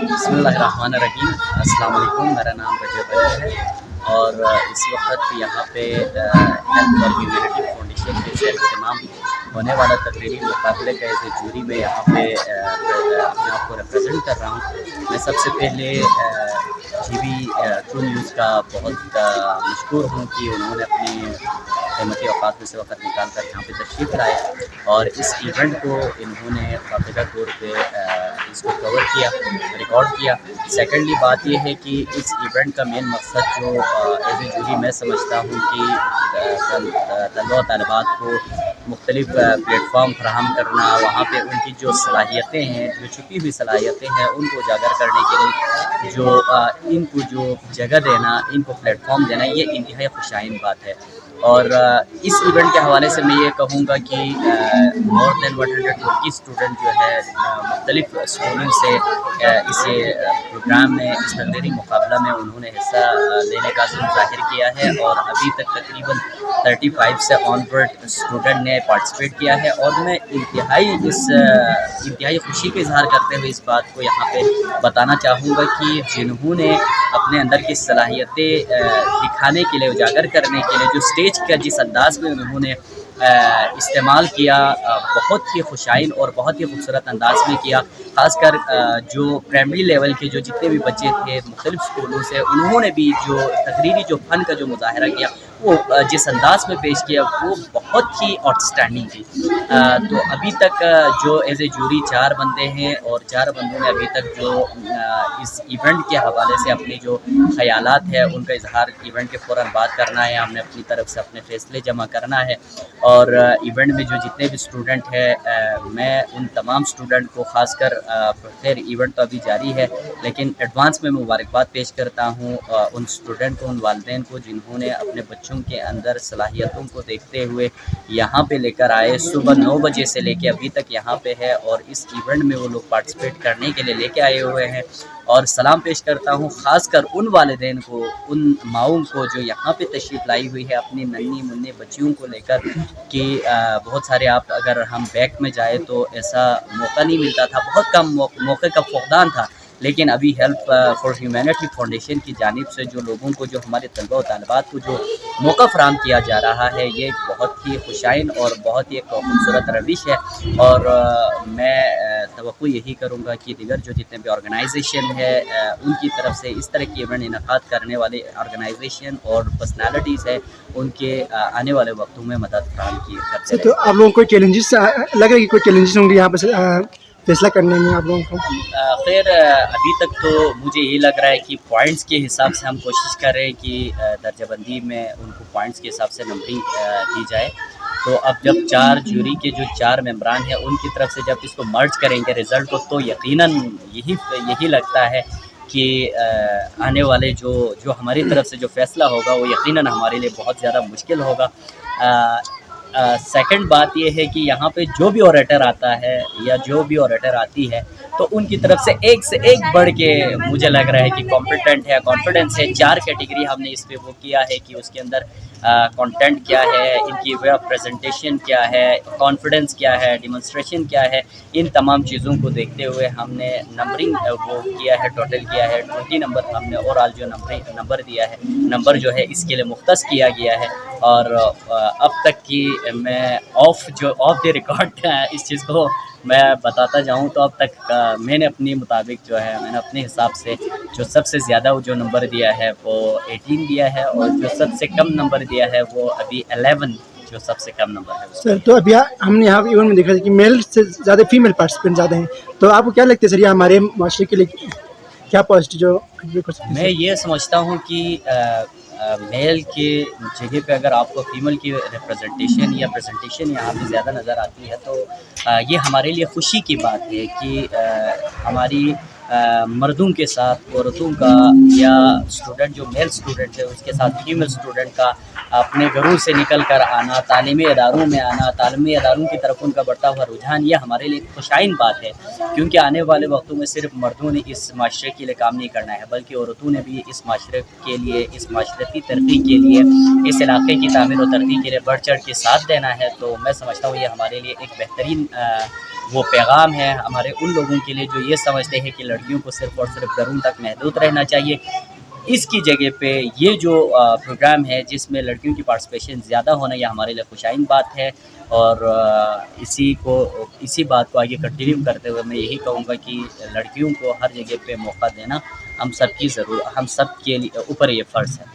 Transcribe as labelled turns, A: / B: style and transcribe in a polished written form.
A: बिस्मिल्लाहिर्रहमानिर्रहीम। अस्सलाम वालेकुम। मेरा नाम रजब अली है और इस वक्त यहाँ पे हेल्प फॉर ह्यूमैनिटी फाउंडेशन के से इख्तिताम होने वाला तकरीरी मुकाबले का एज ए जूरी में यहाँ पे अपने आप को रिप्रेजेंट कर रहा हूँ। मैं सबसे पहले GB ट्रू न्यूज़ का बहुत मशकूर हूँ कि उन्होंने अपनी कीमती औकात में से वक्त निकाल कर यहाँ पे तशरीफ़ लाए और इस इवेंट को इन्होंने बाकायदा तौर पे इसको कवर किया, रिकॉर्ड किया। सेकेंडली बात यह है कि इस इवेंट का मेन मकसद जो एज ए जूरी मैं समझता हूँ कि तलबा तलबात को मुख्तलिफ प्लेटफॉर्म फराहम करना, वहाँ पे उनकी जो सलाहियतें हैं, जो छुपी हुई सलाहियतें हैं, उनको उजागर करने के लिए जो इनको जो जगह देना, इनको प्लेटफॉर्म देना, ये इंतहाई खुशाइन बात है। और इस इवेंट के हवाले से मैं ये कहूँगा कि मोर देन 120 स्टूडेंट जो है मुख्तलिफ स्कूलों से इस प्रोग्राम में, इस तकरीरी मुकाबला में उन्होंने हिस्सा लेने का अज़्म ज़ाहिर किया है और अभी तक तकरीबन 35 से ऑनवर्ड स्टूडेंट ने पार्टिसिपेट किया है। और मैं इंतहाई खुशी का इजहार करते हुए इस बात को यहाँ पे बताना चाहूँगा कि जिन्होंने अपने अंदर की सलाहियतें दिखाने के लिए, उजागर करने के लिए जो स्टेज का जिस अंदाज में उन्होंने इस्तेमाल किया, बहुत ही खुशाइन और बहुत ही खूबसूरत अंदाज में किया। ख़ासकर जो प्राइमरी लेवल के जो जितने भी बच्चे थे मुख्तलिफ स्कूलों से, उन्होंने भी जो तकरीरी जो फ़न का जो मुज़ाहरा किया, वो जिस अंदाज में पेश किया वो बहुत ही आउटस्टैंडिंग थी। तो अभी तक जो एज ए जूरी 4 बंदे हैं और 4 बंदों ने अभी तक जो इस इवेंट के हवाले से अपनी जो ख़यालात है उनका इजहार इवेंट के फ़ौरन बाद करना है, हमने अपनी तरफ से अपने फ़ैसले जमा करना है। और इवेंट में जो जितने भी स्टूडेंट हैं, मैं उन तमाम स्टूडेंट को ख़ासकर खैर इवेंट तो अभी जारी है लेकिन एडवांस में मुबारकबाद पेश करता हूँ उन स्टूडेंट को, उन वालिदैन को जिन्होंने अपने बच्चों के अंदर सलाहियतों को देखते हुए यहाँ पे लेकर आए। सुबह 9 बजे से लेके अभी तक यहाँ पे है और इस इवेंट में वो लोग पार्टिसिपेट करने के लिए लेके आए हुए हैं। और सलाम पेश करता हूँ ख़ासकर उन वालिदैन को, उन माओं को जो यहाँ पे तशरीफ़ लाई हुई है अपनी नन्ही मुन्नी बच्चियों को लेकर कि बहुत सारे आप अगर हम बैक में जाए तो ऐसा मौका नहीं मिलता था, बहुत कम मौके का फुक़दान था। लेकिन अभी हेल्प फॉर ह्यूमैनिटी फाउंडेशन की जानिब से जो लोगों को, जो हमारे तलबा और तालिबात को जो मौका फराहम किया जा रहा है, ये एक बहुत ही खुशाइन और बहुत ही एक खूबसूरत रविश है। और मैं तवक्को यही करूँगा कि दीगर जो जितने भी ऑर्गेनाइजेशन है उनकी तरफ से इस तरह की इवेंट इनकाद करने वाले ऑर्गेनाइजेशन और पर्सनैलिटीज़ है, उनके आने वाले वक्तों में मदद फराहम की करते हैं।
B: तो आप लोगों को चैलेंजेस लग रहा है कि कोई चैलेंजेस होंगे यहाँ पर फैसला करने में आप लोगों को?
A: खैर अभी तक तो मुझे यही लग रहा है कि पॉइंट्स के हिसाब से हम कोशिश कर रहे हैं कि दर्जाबंदी में उनको पॉइंट्स के हिसाब से नंबरिंग दी जाए। तो अब जब 4 जूरी के जो 4 मेंबरान हैं उनकी तरफ से जब इसको मर्ज करेंगे रिज़ल्ट को, तो यकीनन यही लगता है कि आने वाले जो हमारी तरफ से जो फ़ैसला होगा वो यकीनन हमारे लिए बहुत ज़्यादा मुश्किल होगा। सेकंड बात ये है कि यहाँ पे जो भी ऑरेटर आता है या जो भी ऑरेटर आती है तो उनकी तरफ से एक बढ़ के मुझे लग रहा है कि कॉम्पिटेंट है, कॉन्फिडेंस है। 4 कैटेगरी हमने इस पे वो किया है कि उसके अंदर कंटेंट क्या है, इनकी वे ऑफ प्रेजेंटेशन क्या है, कॉन्फिडेंस क्या है, डिमॉन्स्ट्रेशन क्या है, इन तमाम चीज़ों को देखते हुए हमने नंबरिंग वो किया है, टोटल किया है 20 नंबर हमने ओवरऑल जो नंबर दिया है, नंबर जो है इसके लिए मुख्तस किया गया है। और अब तक की मैं ऑफ द रिकॉर्ड इस चीज़ को मैं बताता जाऊं तो अब तक मैंने अपने मुताबिक जो है, मैंने अपने हिसाब से जो सबसे ज़्यादा जो नंबर दिया है वो 18 दिया है और जो सबसे कम नंबर दिया है वो अभी 11 जो सबसे कम नंबर है।
B: सर तो अभी हमने यहाँ इवेंट में देखा कि मेल से ज़्यादा फीमेल पार्टिसिपेंट ज़्यादा हैं, तो आपको क्या लगता है सर ये हमारे माशरे के लिए क्या पॉजिटिव जो कर सकते हैं?
A: मैं ये समझता हूँ कि मेल के जगह पे अगर आपको फीमेल की रिप्रेजेंटेशन या प्रेजेंटेशन यहाँ पे ज़्यादा नज़र आती है तो ये हमारे लिए खुशी की बात है कि हमारी मर्दों के साथ औरतों का या स्टूडेंट जो मेल स्टूडेंट है उसके साथ फीमेल स्टूडेंट का अपने घरों से निकल कर आना, तालीमी इदारों में आना, तालीमी इदारों की तरफ उनका बढ़ता हुआ रुझान, ये हमारे लिए खुशाइन बात है। क्योंकि आने वाले वक्तों में सिर्फ मर्दों ने इस माशरे के लिए काम नहीं करना है बल्कि औरतों ने भी इस माशरे के लिए, इस माशरती तरक्की के लिए, इस इलाके की तामीर और तरक्की के लिए बढ़ चढ़ के साथ देना है। तो मैं समझता हूँ ये हमारे लिए एक बेहतरीन وہ پیغام ہے ہمارے ان لوگوں کے لیے جو یہ سمجھتے ہیں کہ لڑکیوں کو صرف اور صرف گھروں تک محدود رہنا چاہیے. اس کی جگہ پہ یہ جو پروگرام ہے جس میں لڑکیوں کی پارٹیسپیشن زیادہ ہونا یہ ہمارے لیے خوشائن بات ہے. اور اسی بات کو آگے کنٹینیو کرتے ہوئے میں یہی کہوں گا کہ لڑکیوں کو ہر جگہ پہ موقع دینا ہم سب کے اوپر یہ فرض ہے.